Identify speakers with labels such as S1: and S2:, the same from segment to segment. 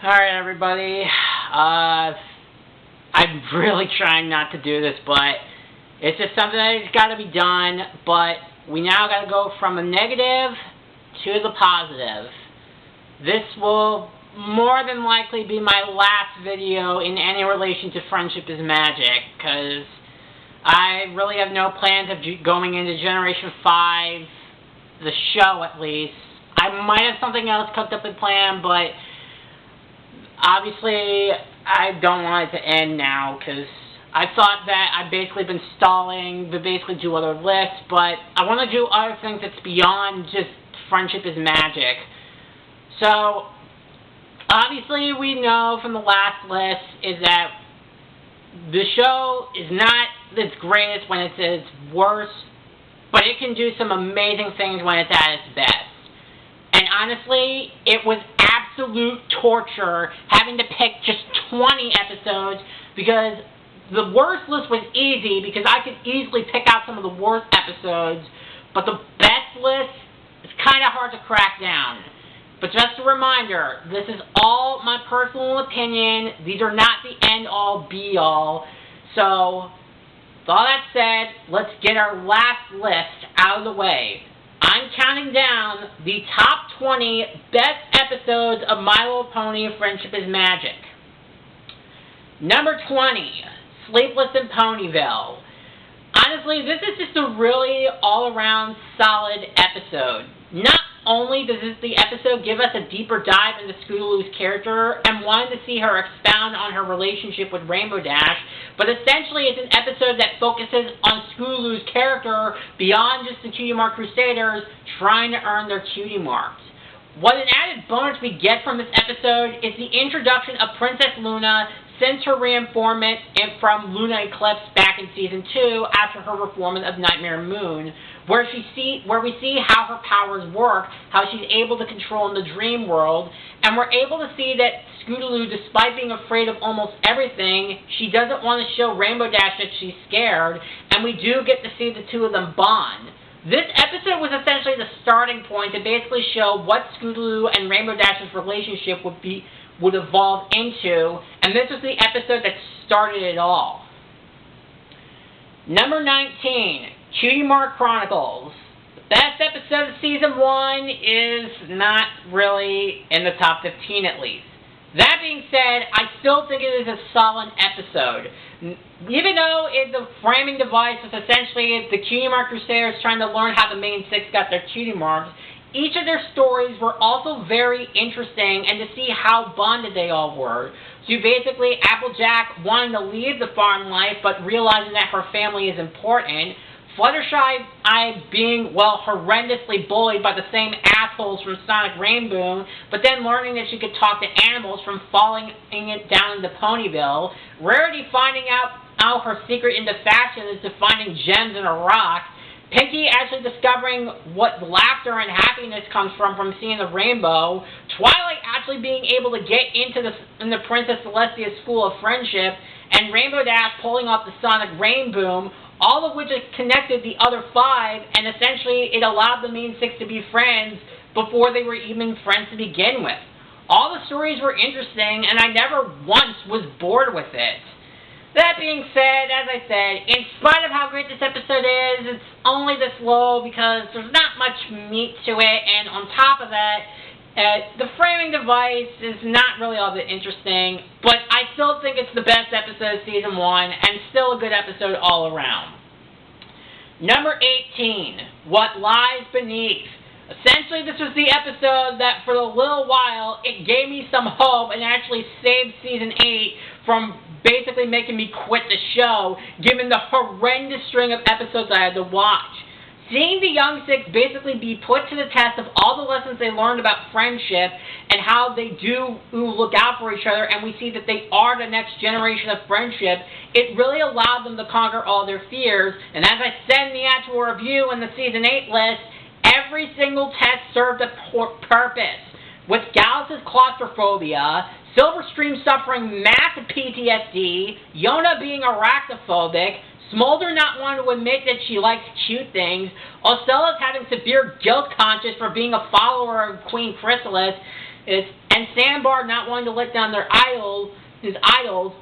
S1: Alright, everybody. I'm really trying not to do this, but it's just something that's got to be done. But we now got to go from a negative to the positive. This will more than likely be my last video in any relation to Friendship is Magic, because I really have no plans of going into Generation 5, the show at least. I might have something else cooked up and planned, but obviously I don't want it to end now, because I thought that I've basically been stalling to basically do other lists, but I want to do other things that's beyond just Friendship is Magic. So, obviously we know from the last list is that the show is not its greatest when it's its worst, but it can do some amazing things when it's at its best. And honestly, it was absolute torture having to pick just 20 episodes, because the worst list was easy because I could easily pick out some of the worst episodes, but the best list is kind of hard to crack down. But just a reminder, this is all my personal opinion. These are not the end-all, be-all. So, with all that said, let's get our last list out of the way. I'm counting down the top 20 best episodes of My Little Pony Friendship is Magic. Number 20, Sleepless in Ponyville. Honestly, this is just a really all-around solid episode. Not only does the episode give us a deeper dive into Scootaloo's character and wanted to see her expound on her relationship with Rainbow Dash, but essentially it's an episode that focuses on Scootaloo's character beyond just the Cutie Mark Crusaders trying to earn their cutie marks. What an added bonus we get from this episode is the introduction of Princess Luna since her reinformment from Luna Eclipse back in Season 2 after her reformment of Nightmare Moon, where we see how her powers work, how she's able to control in the dream world, and we're able to see that Scootaloo, despite being afraid of almost everything, she doesn't want to show Rainbow Dash that she's scared, and we do get to see the two of them bond. This episode was essentially the starting point to basically show what Scootaloo and Rainbow Dash's relationship would evolve into, and this was the episode that started it all. Number 19, Cutie Mark Chronicles. The best episode of Season 1 is not really in the top 15 at least. That being said, I still think it is a solid episode. Even though the framing device was essentially the Cutie Mark Crusaders trying to learn how the main six got their cutie marks, each of their stories were also very interesting, and to see how bonded they all were. So basically, Applejack wanting to leave the farm life, but realizing that her family is important. Fluttershy being, well, horrendously bullied by the same assholes from Sonic Rainbow, but then learning that she could talk to animals from falling down into Ponyville. Rarity finding out her secret into fashion is to finding gems in a rock. Pinky actually discovering what laughter and happiness comes from seeing the rainbow. Twilight actually being able to get into the Princess Celestia's School of Friendship. And Rainbow Dash pulling off the Sonic Rainboom, all of which has connected the other five, and essentially it allowed the main six to be friends before they were even friends to begin with. All the stories were interesting, and I never once was bored with it. That being said, as I said, in spite of how great this episode is, it's only this low because there's not much meat to it, and on top of that, the framing device is not really all that interesting, but I still think it's the best episode of Season 1, and still a good episode all around. Number 18, What Lies Beneath. Essentially, this was the episode that for a little while, it gave me some hope and actually saved Season 8 from basically making me quit the show, given the horrendous string of episodes I had to watch. Seeing the Young Six basically be put to the test of all the lessons they learned about friendship and how they do look out for each other, and we see that they are the next generation of friendship, it really allowed them to conquer all their fears. And as I said in the actual review in the Season 8 list, every single test served a purpose. With Gallus' claustrophobia, Silverstream suffering massive PTSD, Yona being arachnophobic, Smolder not wanting to admit that she likes cute things, Ocella's having severe guilt conscience for being a follower of Queen Chrysalis, and Sandbar not wanting to let down his idols,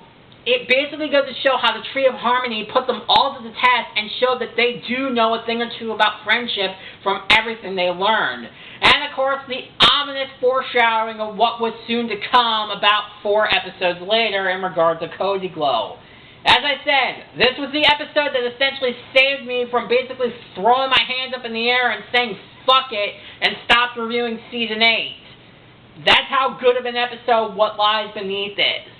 S1: it basically goes to show how the Tree of Harmony put them all to the test and showed that they do know a thing or two about friendship from everything they learned. And of course, the ominous foreshadowing of what was soon to come about 4 episodes later in regard to Cozy Glow. As I said, this was the episode that essentially saved me from basically throwing my hands up in the air and saying fuck it and stopped reviewing Season 8. That's how good of an episode What Lies Beneath is.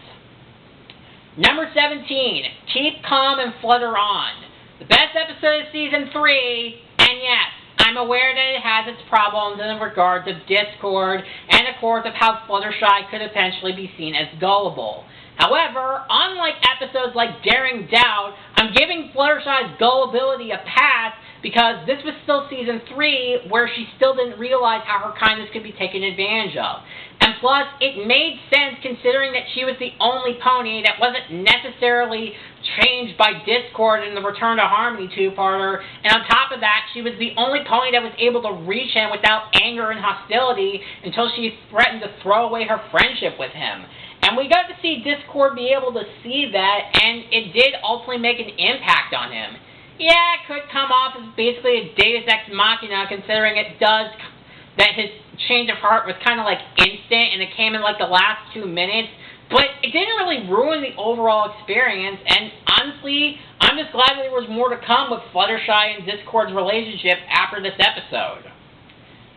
S1: Number 17, Keep Calm and Flutter On. The best episode of Season 3, and yes, I'm aware that it has its problems in regards of discord and of course of how Fluttershy could eventually be seen as gullible. However, unlike episodes like Daring Doubt, I'm giving Fluttershy's gullibility a pass because this was still Season 3 where she still didn't realize how her kindness could be taken advantage of. And plus, it made sense considering that she was the only pony that wasn't necessarily changed by discord in the Return to Harmony 2-parter, and on top of that, she was the only pony that was able to reach him without anger and hostility until she threatened to throw away her friendship with him. And we got to see Discord be able to see that, and it did ultimately make an impact on him. Yeah, it could come off as basically a Deus Ex Machina, considering that his change of heart was kind of like instant, and it came in like the last 2 minutes, but it didn't really ruin the overall experience, and honestly, I'm just glad that there was more to come with Fluttershy and Discord's relationship after this episode.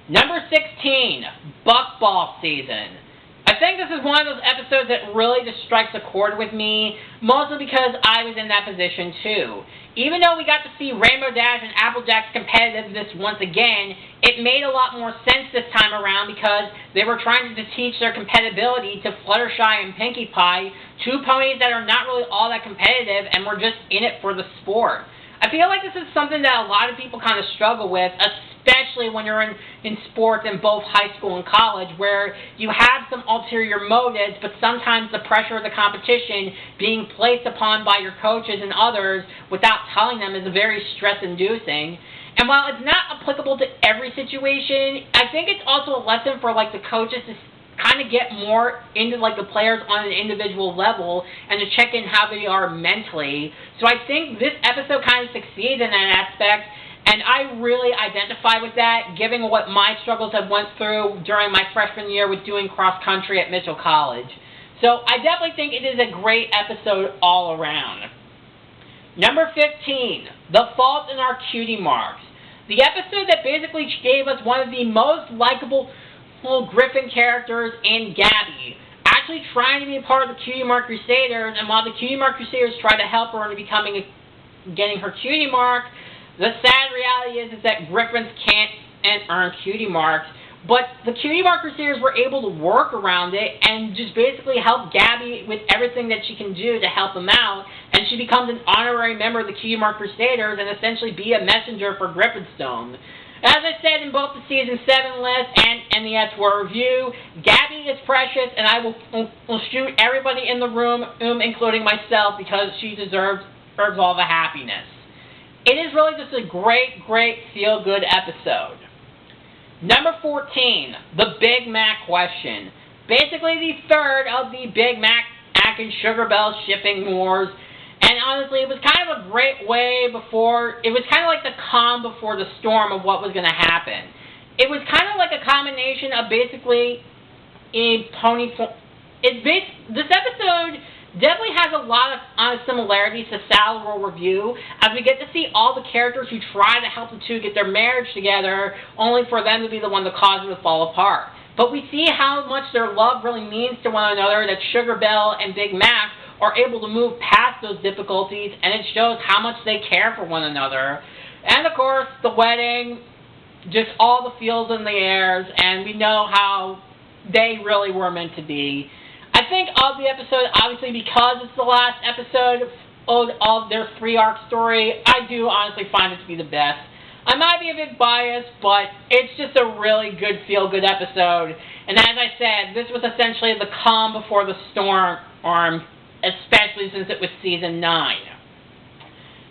S1: Number 16, Buckball Season. I think this is one of those episodes that really just strikes a chord with me, mostly because I was in that position too. Even though we got to see Rainbow Dash and Applejack's competitiveness once again, it made a lot more sense this time around because they were trying to teach their compatibility to Fluttershy and Pinkie Pie, 2 ponies that are not really all that competitive and were just in it for the sport. I feel like this is something that a lot of people kind of struggle with, especially when you're in sports in both high school and college, where you have some ulterior motives, but sometimes the pressure of the competition being placed upon by your coaches and others without telling them is very stress-inducing. And while it's not applicable to every situation, I think it's also a lesson for like the coaches to kind of get more into like the players on an individual level and to check in how they are mentally. So I think this episode kind of succeeds in that aspect, and I really identify with that, given what my struggles have went through during my freshman year with doing cross country at Mitchell College. So I definitely think it is a great episode all around. Number 15, The Fault in Our Cutie Marks. The episode that basically gave us one of the most likable Griffin characters in Gabby, actually trying to be a part of the Cutie Mark Crusaders, and while the Cutie Mark Crusaders try to help her into getting her cutie mark, the sad reality is that Griffins can't earn cutie marks, but the Cutie Mark Crusaders were able to work around it and just basically help Gabby with everything that she can do to help them out, and she becomes an honorary member of the Cutie Mark Crusaders and essentially be a messenger for Griffinstone. As I said in both the Season 7 list and the S4 review, Gabby is precious, and I will shoot everybody in the room, including myself, because she deserves all the happiness. It is really just a great, great feel-good episode. Number 14, The Big Mac Question. Basically the third of the Big Mac and Sugar Bell shipping wars. And honestly, it was kind of a great way before, it was kind of like the calm before the storm of what was going to happen. It was kind of like a combination of basically a pony, this episode definitely has a lot of similarities to Sal's World Review, as we get to see all the characters who try to help the two get their marriage together, only for them to be the one that causes it to fall apart. But we see how much their love really means to one another, that Sugar Bell and Big Mac are able to move past those difficulties, and it shows how much they care for one another. And of course, the wedding, just all the feels in the airs, and we know how they really were meant to be. I think of the episode, obviously because it's the last episode of their 3-arc story, I do honestly find it to be the best. I might be a bit biased, but it's just a really good feel-good episode. And as I said, this was essentially the calm before the storm, especially since it was Season 9.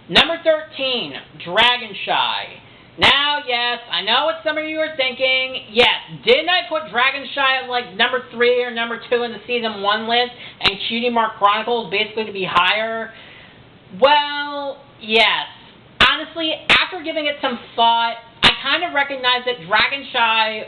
S1: Number 13, Dragonshy. Now, yes, I know what some of you are thinking. Yes, didn't I put Dragonshy at like number 3 or number 2 in the season 1 list, and Cutie Mark Chronicles basically to be higher? Well, yes. Honestly, after giving it some thought, I kind of recognize that Dragonshy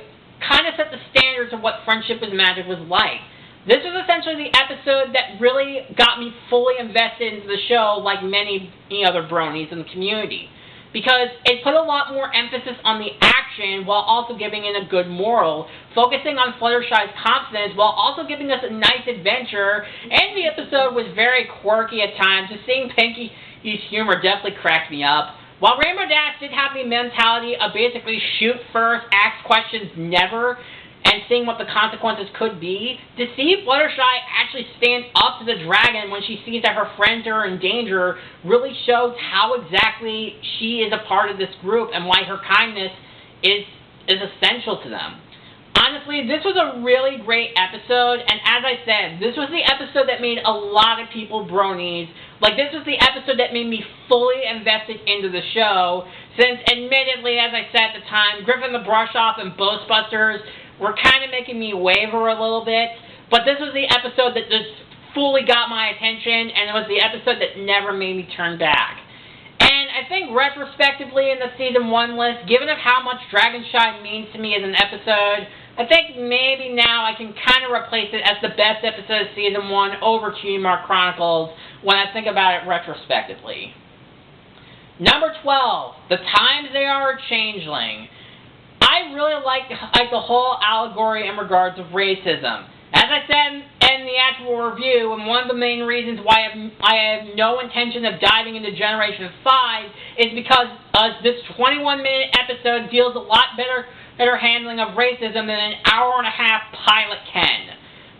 S1: kind of set the standards of what Friendship is Magic was like. This was essentially the episode that really got me fully invested into the show, like many other bronies in the community. Because it put a lot more emphasis on the action while also giving it a good moral, focusing on Fluttershy's confidence while also giving us a nice adventure, and the episode was very quirky at times. Just seeing Pinky's humor definitely cracked me up. While Rainbow Dash did have the mentality of basically shoot first, ask questions never, and seeing what the consequences could be, to see Fluttershy actually stand up to the dragon when she sees that her friends are in danger really shows how exactly she is a part of this group and why her kindness is essential to them. Honestly, this was a really great episode, and as I said, this was the episode that made a lot of people bronies. Like, this was the episode that made me fully invested into the show, since admittedly, as I said at the time, Griffin the Brush-Off and Ghostbusters were kind of making me waver a little bit, but this was the episode that just fully got my attention, and it was the episode that never made me turn back. And I think retrospectively in the Season 1 list, given of how much Dragonshy means to me as an episode, I think maybe now I can kind of replace it as the best episode of Season 1 over Cutie Mark Chronicles when I think about it retrospectively. Number 12, The Times They Are a Changeling. I really like the whole allegory in regards of racism. As I said in the actual review, and one of the main reasons why I have no intention of diving into Generation 5 is because this 21-minute episode deals a lot better handling of racism than an hour-and-a-half pilot can.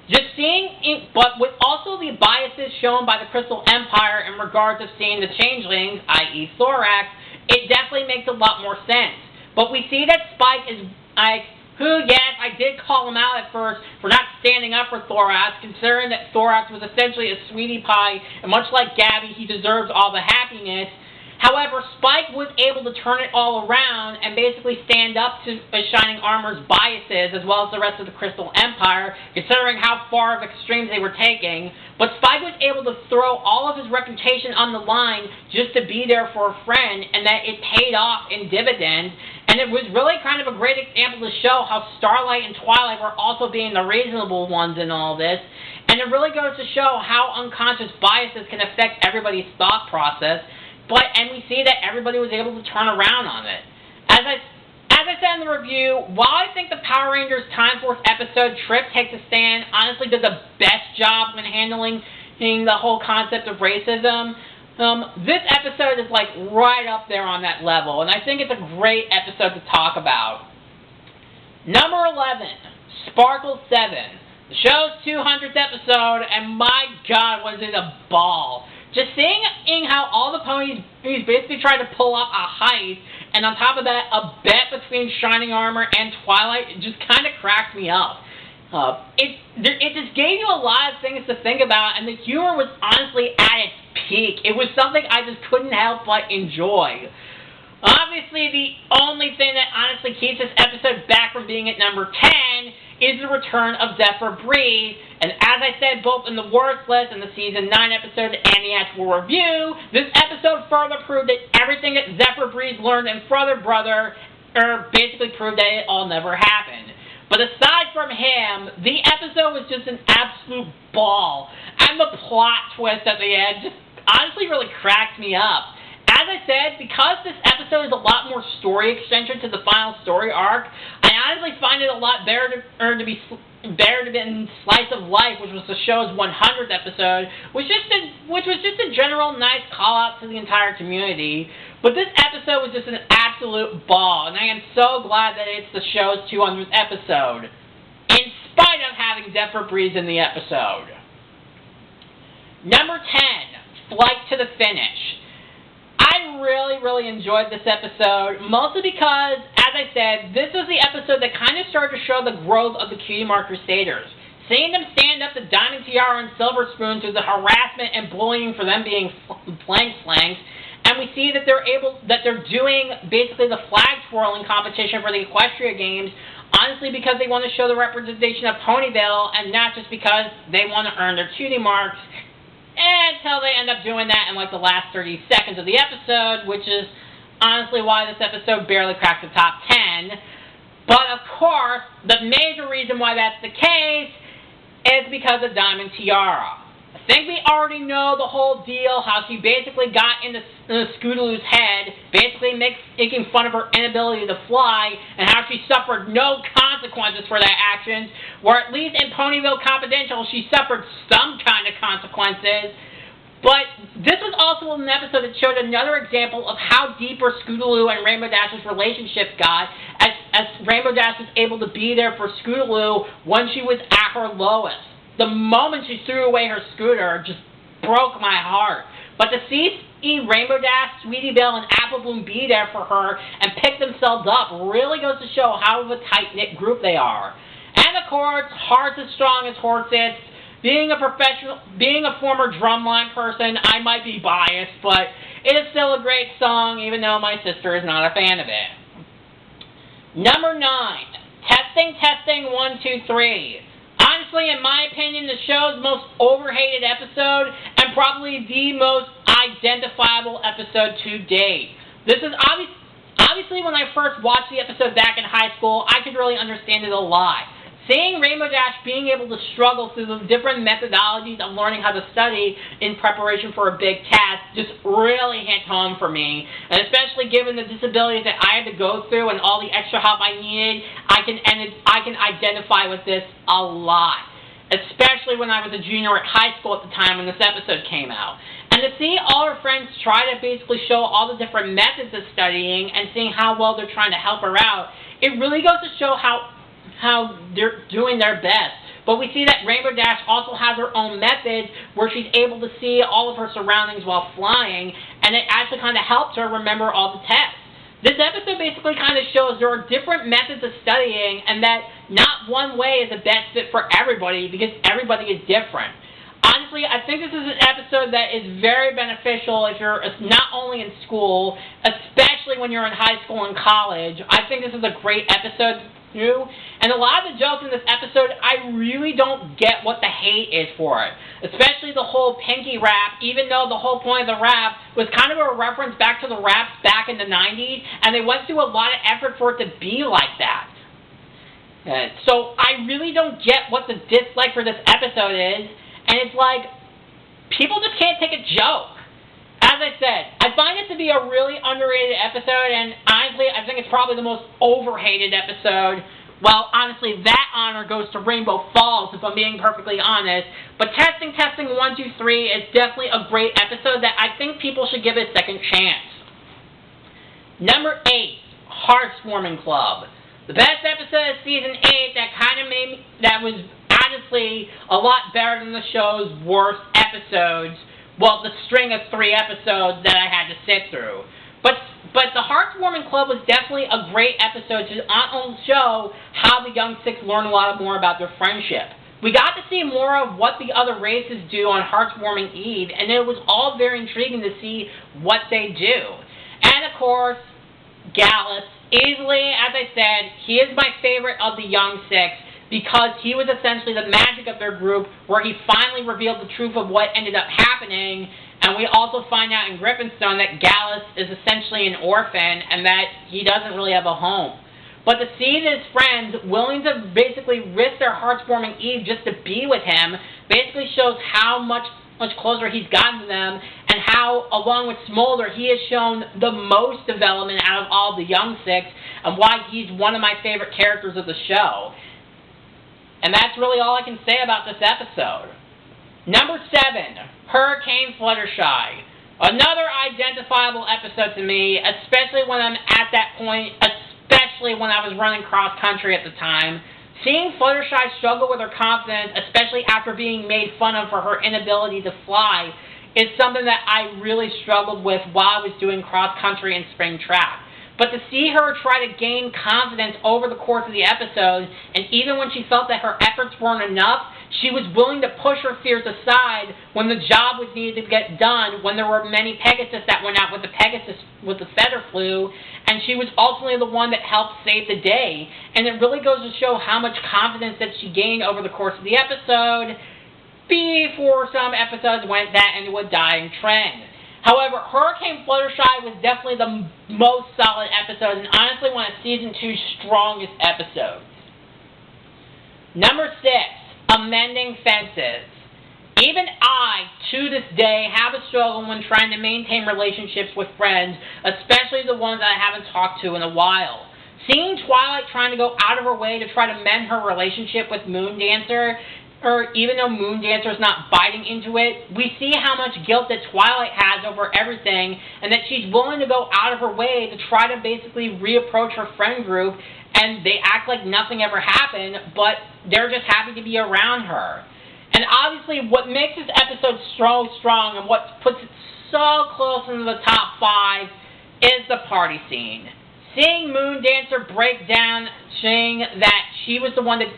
S1: Just seeing, but with also the biases shown by the Crystal Empire in regards of seeing the changelings, i.e. Thorax, it definitely makes a lot more sense. But we see that Spike is, yes, I did call him out at first for not standing up for Thorax, considering that Thorax was essentially a sweetie pie, and much like Gabby, he deserves all the happiness. However, Spike was able to turn it all around and basically stand up to Shining Armor's biases, as well as the rest of the Crystal Empire, considering how far of extremes they were taking. But Spike was able to throw all of his reputation on the line just to be there for a friend, and that it paid off in dividends. And it was really kind of a great example to show how Starlight and Twilight were also being the reasonable ones in all this. And it really goes to show how unconscious biases can affect everybody's thought process. And we see that everybody was able to turn around on it. As I said in the review, while I think the Power Rangers Time Force episode Trip Takes a Stand honestly did the best job in handling the whole concept of racism, this episode is like right up there on that level, and I think it's a great episode to talk about. Number 11, Sparkle 7. The show's 200th episode, and my God, was it a ball. Just seeing how all the ponies basically tried to pull off a heist, and on top of that, a bet between Shining Armor and Twilight, it just kind of cracked me up. It just gave you a lot of things to think about, and the humor was honestly at its peak. It was something I just couldn't help but enjoy. Obviously, the only thing that honestly keeps this episode back from being at number 10 is the return of Zephyr Breeze, and as I said both in the worst list and the Season 9 episode and the actual review, this episode further proved that everything that Zephyr Breeze learned in Brother basically proved that it all never happened. But aside from him, the episode was just an absolute ball, and the plot twist at the end just honestly really cracked me up. As I said, because this episode is a lot more story extension to the final story arc, I honestly find it a lot better to be in Slice of Life, which was the show's 100th episode, which was just a general nice call out to the entire community. But this episode was just an absolute ball, and I am so glad that it's the show's 200th episode, in spite of having Zephyr Breeze in the episode. Number 10, Flight to the Finish. I really enjoyed this episode, mostly because, as I said, this was the episode that kind of started to show the growth of the Cutie Mark Crusaders. Seeing them stand up to Diamond Tiara and Silver Spoon through the harassment and bullying for them being flank slangs, and we see that they're doing basically the flag twirling competition for the Equestria Games, honestly because they want to show the representation of Ponyville, and not just because they want to earn their cutie marks, until they end up doing that in like the last 30 seconds of the episode, which is honestly why this episode barely cracked the top 10. But of course, the major reason why that's the case is because of Diamond Tiara. I think we already know the whole deal, how she basically got into Scootaloo's head, basically making fun of her inability to fly, and how she suffered no consequences for that actions, or at least in Ponyville Confidential, she suffered some kind of consequences. But this was also an episode that showed another example of how deeper Scootaloo and Rainbow Dash's relationship got, as Rainbow Dash was able to be there for Scootaloo when she was at her lowest. The moment she threw away her scooter just broke my heart. But to see Rainbow Dash, Sweetie Belle, and Apple Bloom be there for her and pick themselves up really goes to show how of a tight-knit group they are. And of course, Hearts as Strong as Horses. Being a former drumline person, I might be biased, but it is still a great song, even though my sister is not a fan of it. Number 9, Testing, 1, 2, 3. Honestly, in my opinion, the show's most overhated episode, and probably the most identifiable episode to date. This is obviously when I first watched the episode back in high school, I could really understand it a lot. Seeing Rainbow Dash being able to struggle through the different methodologies of learning how to study in preparation for a big test just really hit home for me. And especially given the disabilities that I had to go through and all the extra help I needed, I can identify with this a lot. Especially when I was a junior at high school at the time when this episode came out. And to see all her friends try to basically show all the different methods of studying and seeing how well they're trying to help her out, it really goes to show how they're doing their best. But we see that Rainbow Dash also has her own methods where she's able to see all of her surroundings while flying, and it actually kind of helps her remember all the tests. This episode basically kind of shows there are different methods of studying, and that not one way is the best fit for everybody because everybody is different. Honestly, I think this is an episode that is very beneficial if you're not only in school, especially when you're in high school and college. I think this is a great episode too. And a lot of the jokes in this episode, I really don't get what the hate is for it. Especially the whole Pinky rap, even though the whole point of the rap was kind of a reference back to the raps back in the 90s, and they went through a lot of effort for it to be like that. So I really don't get what the dislike for this episode is. And it's like, people just can't take a joke. As I said, I find it to be a really underrated episode, and honestly, I think it's probably the most overhated episode. Well, honestly, that honor goes to Rainbow Falls, if I'm being perfectly honest. But Testing, 1, 2, 3 is definitely a great episode that I think people should give a second chance. Number 8, Heartwarming Club. The best episode of Season 8 that was honestly a lot better than the show's worst episodes. Well, the string of 3 episodes that I had to sit through. But the Heartwarming Club was definitely a great episode to show how the Young Six learn a lot more about their friendship. We got to see more of what the other races do on Heartwarming Eve, and it was all very intriguing to see what they do. And of course, Gallus, easily, as I said, he is my favorite of the Young Six, because he was essentially the magic of their group, where he finally revealed the truth of what ended up happening. And we also find out in Griffinstone that Gallus is essentially an orphan and that he doesn't really have a home. But to see his friends willing to basically risk their Heartwarming Eve just to be with him basically shows how much closer he's gotten to them, and how, along with Smolder, he has shown the most development out of all the Young Six, and why he's one of my favorite characters of the show. And that's really all I can say about this episode. Number 7, Hurricane Fluttershy. Another identifiable episode to me, especially when I'm at that point, especially when I was running cross-country at the time. Seeing Fluttershy struggle with her confidence, especially after being made fun of for her inability to fly, is something that I really struggled with while I was doing cross-country and spring track. but to see her try to gain confidence over the course of the episode, and even when she felt that her efforts weren't enough, she was willing to push her fears aside when the job was needed to get done, when there were many Pegasus that went out with the feather flu, and she was ultimately the one that helped save the day. And it really goes to show how much confidence that she gained over the course of the episode before some episodes went that into a dying trend. However, Hurricane Fluttershy was definitely the most solid episode, and honestly one of Season 2's strongest episodes. Number 6, Amending Fences. Even I, to this day, have a struggle when trying to maintain relationships with friends, especially the ones I haven't talked to in a while. Seeing Twilight trying to go out of her way to try to mend her relationship with Moondancer, or even though Moondancer's not biting into it, we see how much guilt that Twilight has over everything, and that she's willing to go out of her way to try to basically reapproach her friend group, and they act like nothing ever happened, but they're just happy to be around her. And obviously, what makes this episode so strong and what puts it so close into the top 5 is the party scene. Seeing Moondancer break down, saying that she was the one that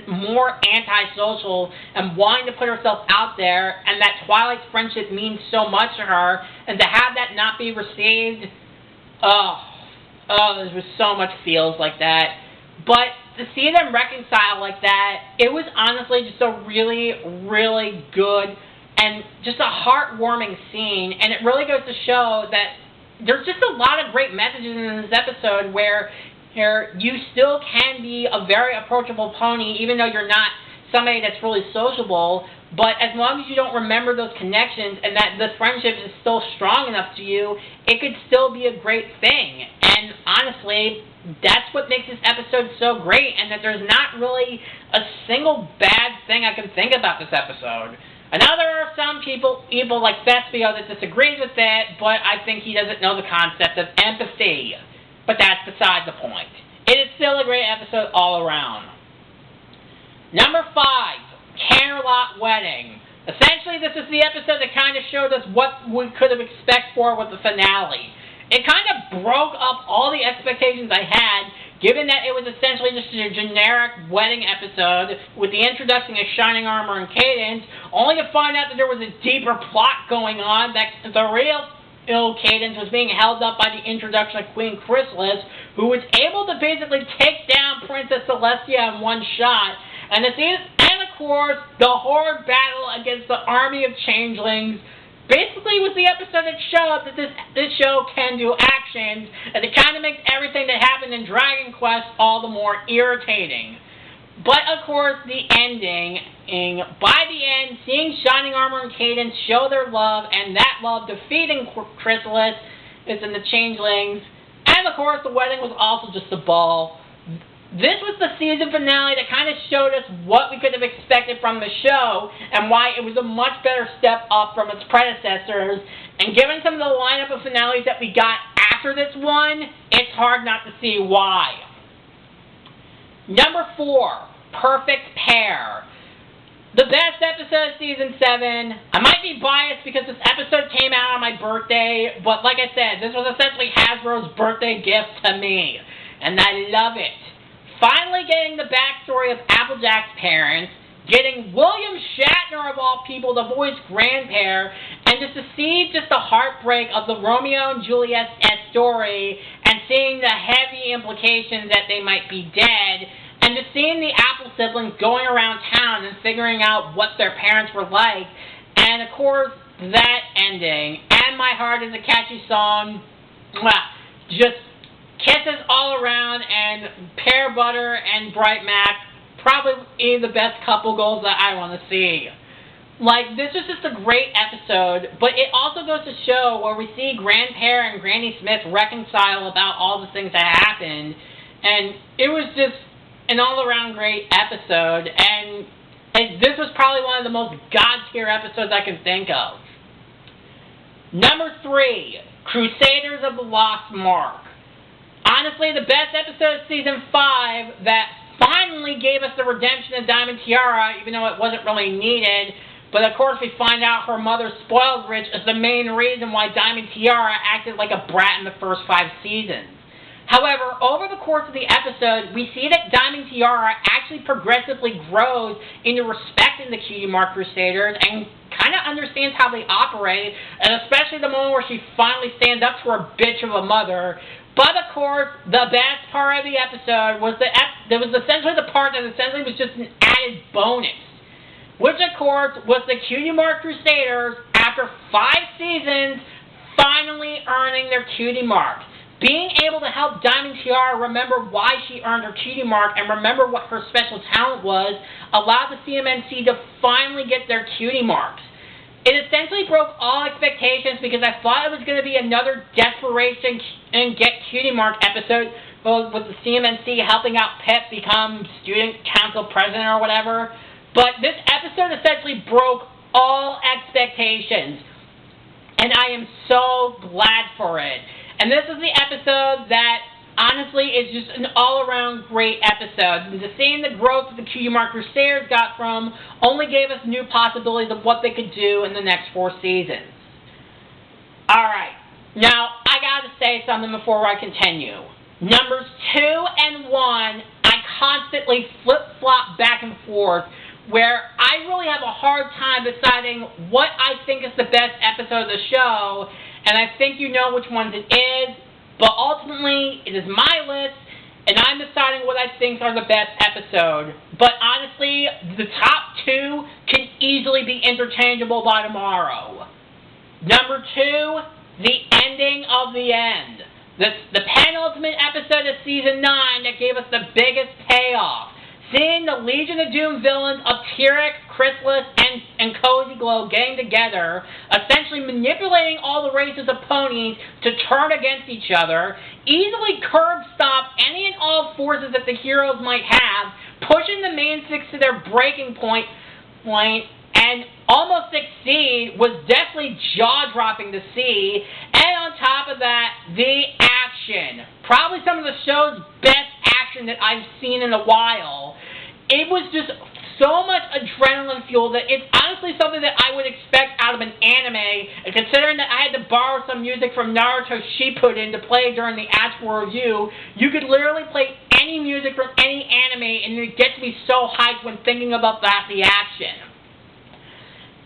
S1: more antisocial and wanting to put herself out there, and that Twilight's friendship means so much to her, and to have that not be received, there was so much feels like that. But to see them reconcile like that, it was honestly just a really, really good and just a heartwarming scene, and it really goes to show that there's just a lot of great messages in this episode where you still can be a very approachable pony, even though you're not somebody that's really sociable, but as long as you don't remember those connections and that the friendship is still strong enough to you, it could still be a great thing. And honestly, that's what makes this episode so great, and that there's not really a single bad thing I can think about this episode. I know there are some people like Thespio that disagrees with it, but I think he doesn't know the concept of empathy. But that's beside the point. It is still a great episode all around. Number 5, Canterlot Wedding. Essentially, this is the episode that kind of showed us what we could have expected for with the finale. It kind of broke up all the expectations I had, given that it was essentially just a generic wedding episode with the introduction of Shining Armor and Cadence, only to find out that there was a deeper plot going on, that the real Cadence was being held up by the introduction of Queen Chrysalis, who was able to basically take down Princess Celestia in one shot, and of course, the horde battle against the army of changelings basically was the episode that showed that this show can do actions, and it kind of makes everything that happened in Dragon Quest all the more irritating. But, of course, the ending, by the end, seeing Shining Armor and Cadence show their love, and that love defeating Chrysalis is in the Changelings, and, of course, the wedding was also just a ball. This was the season finale that kind of showed us what we could have expected from the show, and why it was a much better step up from its predecessors, and given some of the lineup of finales that we got after this one, it's hard not to see why. Number 4, Perfect Pair. The best episode of Season 7. I might be biased because this episode came out on my birthday, but like I said, this was essentially Hasbro's birthday gift to me, and I love it. Finally getting the backstory of Applejack's parents, getting William Shatner, of all people, to voice Grandpere, and just to see just the heartbreak of the Romeo and Juliet story, and seeing the heavy implications that they might be dead, and just seeing the Apple siblings going around town and figuring out what their parents were like, and of course, that ending, and My Heart Is a Catchy Song, just kisses all around, and Pear Butter and Bright Mac, probably the best couple goals that I want to see. Like, this was just a great episode, but it also goes to show where we see Grandpere and Granny Smith reconcile about all the things that happened, and it was just an all-around great episode, and this was probably one of the most god-tier episodes I can think of. Number 3, Crusaders of the Lost Mark. Honestly, the best episode of Season 5 that finally gave us the redemption of Diamond Tiara, even though it wasn't really needed. But of course, we find out her mother spoiled Rich is the main reason why Diamond Tiara acted like a brat in the first 5 seasons. However, over the course of the episode, we see that Diamond Tiara actually progressively grows into respecting the Cutie Mark Crusaders and kind of understands how they operate, and especially the moment where she finally stands up to her bitch of a mother. But of course, the best part of the episode was essentially the part that essentially was just an added bonus, which of course was the Cutie Mark Crusaders, after 5 seasons, finally earning their Cutie Mark. Being able to help Diamond Tiara remember why she earned her Cutie Mark and remember what her special talent was allowed the CMNC to finally get their Cutie Marks. It essentially broke all expectations because I thought it was going to be another Desperation and Get Cutie Mark episode with the CMNC helping out Pip become student council president or whatever. But this episode essentially broke all expectations, and I am so glad for it. And this is the episode that, honestly, is just an all-around great episode. And to seeing the growth that the Cutie Mark Crusaders got from only gave us new possibilities of what they could do in the next 4 seasons. Alright, now, I gotta say something before I continue. Numbers 2 and 1, I constantly flip-flop back and forth, where I really have a hard time deciding what I think is the best episode of the show, and I think you know which ones it is, but ultimately, it is my list, and I'm deciding what I think are the best episode. But honestly, the top 2 can easily be interchangeable by tomorrow. Number 2, the ending of the end. The penultimate episode of Season 9 that gave us the biggest payoff. Seeing the Legion of Doom villains of Tyrek, Chrysalis, and Cozy Glow getting together, essentially manipulating all the races of ponies to turn against each other, easily curb stop any and all forces that the heroes might have, pushing the main 6 to their breaking point, and almost succeed was definitely jaw-dropping to see. And on top of that, the action. Probably some of the show's best action that I've seen in a while. It was just so much adrenaline fuel that it's honestly something that I would expect out of an anime. And considering that I had to borrow some music from Naruto Shippuden to play during the actual review, you could literally play any music from any anime and it gets me so hyped when thinking about the action.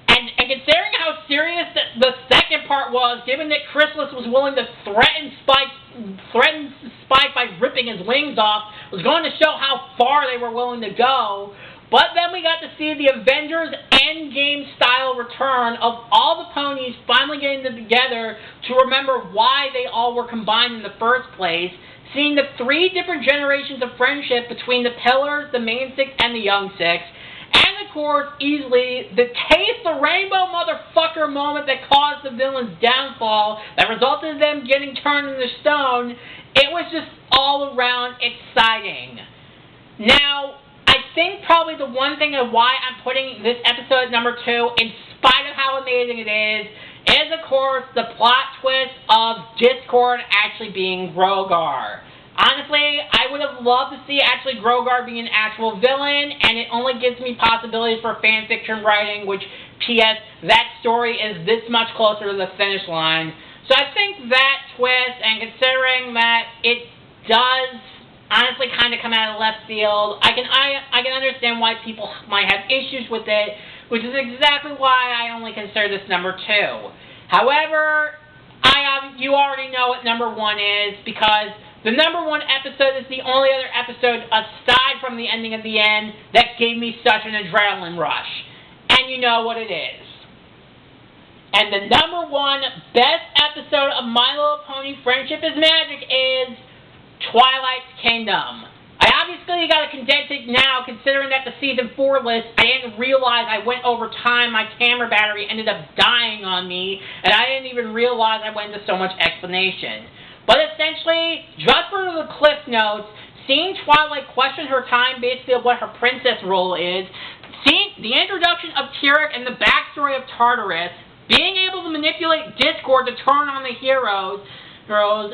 S1: And considering how serious the second part was, given that Chrysalis was willing to threaten Spike by ripping his wings off, was going to show how far they were willing to go. But then we got to see the Avengers Endgame style return of all the ponies finally getting together to remember why they all were combined in the first place. Seeing the 3 different generations of friendship between the Pillars, the main 6, and the young 6. And of course, easily, the taste the rainbow motherfucker moment that caused the villain's downfall, that resulted in them getting turned into stone. It was just all around exciting. Now, I think probably the one thing of why I'm putting this episode at number 2, in spite of how amazing it is of course the plot twist of Discord actually being Grogar. Honestly, I would have loved to see actually Grogar being an actual villain, and it only gives me possibilities for fanfiction writing, which, P.S., that story is this much closer to the finish line. So I think that twist, and considering that it does honestly kind of come out of left field, I can understand why people might have issues with it, which is exactly why I only consider this number 2. However, you already know what number 1 is, because the number 1 episode is the only other episode, aside from the ending of the end, that gave me such an adrenaline rush. And you know what it is. And the number 1 best episode of My Little Pony Friendship is Magic is Twilight's Kingdom. I obviously got to condense it now, considering that the Season 4 list, I didn't realize I went over time, my camera battery ended up dying on me, and I didn't even realize I went into so much explanation. But essentially, just for the cliff notes, seeing Twilight question her time basically of what her princess role is, seeing the introduction of Tyrek and the backstory of Tartarus, being able to manipulate Discord to turn on the heroes, was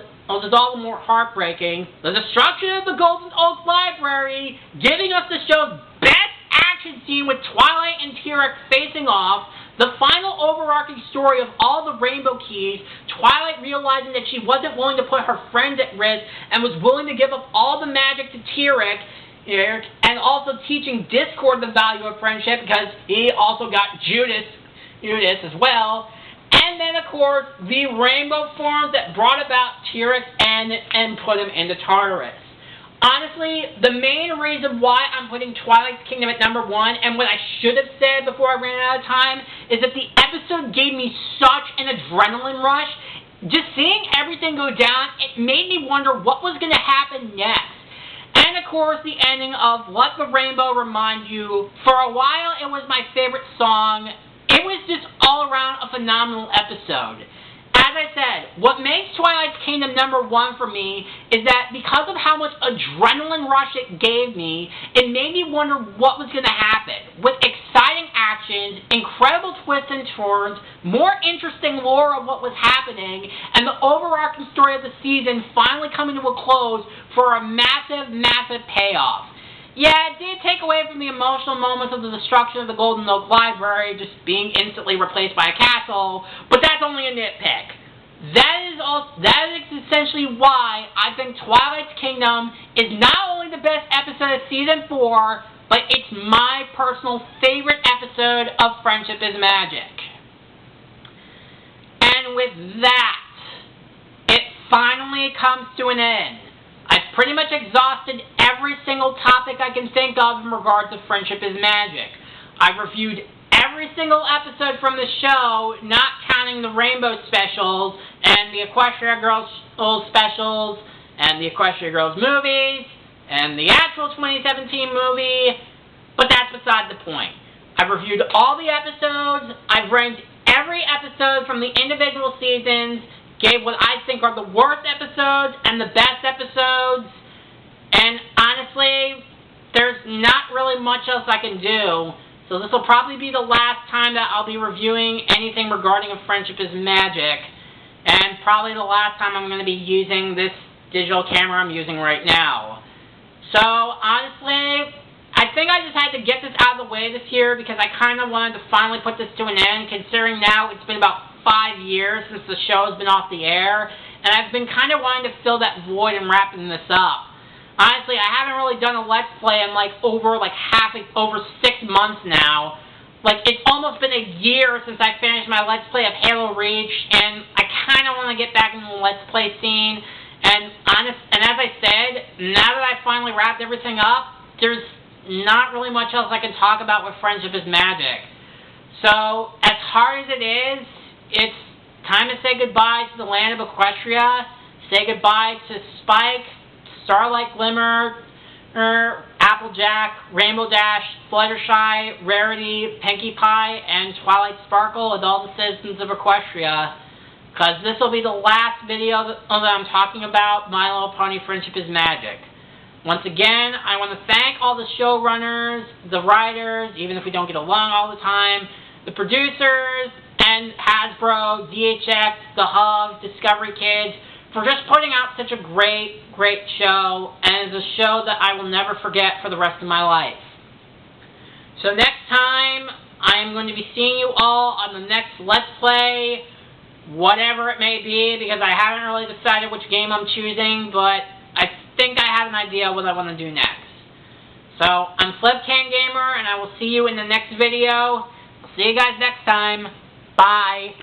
S1: all the more heartbreaking. The destruction of the Golden Oak Library, giving us the show's best action scene with Twilight and Tyrek facing off, The final overarching story of all the Rainbow Keys, Twilight realizing that she wasn't willing to put her friends at risk and was willing to give up all the magic to Tyrek, and also teaching Discord the value of friendship because he also got Judas as well. And then, of course, the Rainbow forms that brought about Tyrek's end and put him into Tartarus. Honestly, the main reason why I'm putting Twilight's Kingdom at number 1, and what I should have said before I ran out of time, is that the episode gave me such an adrenaline rush. Just seeing everything go down, it made me wonder what was going to happen next. And, of course, the ending of Let the Rainbow Remind You. For a while, it was my favorite song. It was just all around a phenomenal episode. As I said, what makes Twilight's Kingdom number 1 for me is that because of how much adrenaline rush it gave me, it made me wonder what was going to happen. With exciting actions, incredible twists and turns, more interesting lore of what was happening, and the overarching story of the season finally coming to a close for a massive, massive payoff. Yeah, it did take away from the emotional moments of the destruction of the Golden Oak Library, just being instantly replaced by a castle, but that's only a nitpick. That is essentially why I think Twilight's Kingdom is not only the best episode of Season 4, but it's my personal favorite episode of Friendship is Magic. And with that, it finally comes to an end. I've pretty much exhausted every single topic I can think of in regards to Friendship is Magic. I've reviewed every single episode from the show, not counting the Rainbow specials, and the Equestria Girls specials, and the Equestria Girls movies, and the actual 2017 movie, but that's beside the point. I've reviewed all the episodes, I've ranked every episode from the individual seasons, gave what I think are the worst episodes and the best episodes, and honestly, there's not really much else I can do, so this will probably be the last time that I'll be reviewing anything regarding a Friendship is Magic, and probably the last time I'm going to be using this digital camera I'm using right now. So, honestly, I think I just had to get this out of the way this year because I kind of wanted to finally put this to an end, considering now it's been about 5 years since the show has been off the air, and I've been kind of wanting to fill that void and wrapping this up. Honestly, I haven't really done a Let's Play in over 6 months now. It's almost been a year since I finished my Let's Play of Halo Reach, and I kind of want to get back into the Let's Play scene. And as I said, now that I finally wrapped everything up, there's not really much else I can talk about with Friendship is Magic. So, as hard as it is, it's time to say goodbye to the land of Equestria, say goodbye to Spike, Starlight Glimmer, Applejack, Rainbow Dash, Fluttershy, Rarity, Pinkie Pie, and Twilight Sparkle, and all the citizens of Equestria, because this will be the last video that I'm talking about My Little Pony Friendship is Magic. Once again, I want to thank all the showrunners, the writers, even if we don't get along all the time, the producers, and Hasbro, DHX, The Hug, Discovery Kids, for just putting out such a great, great show, and it's a show that I will never forget for the rest of my life. So next time, I'm going to be seeing you all on the next Let's Play, whatever it may be, because I haven't really decided which game I'm choosing, but I think I have an idea what I want to do next. So, I'm Flipcan Gamer, and I will see you in the next video. See you guys next time. Bye.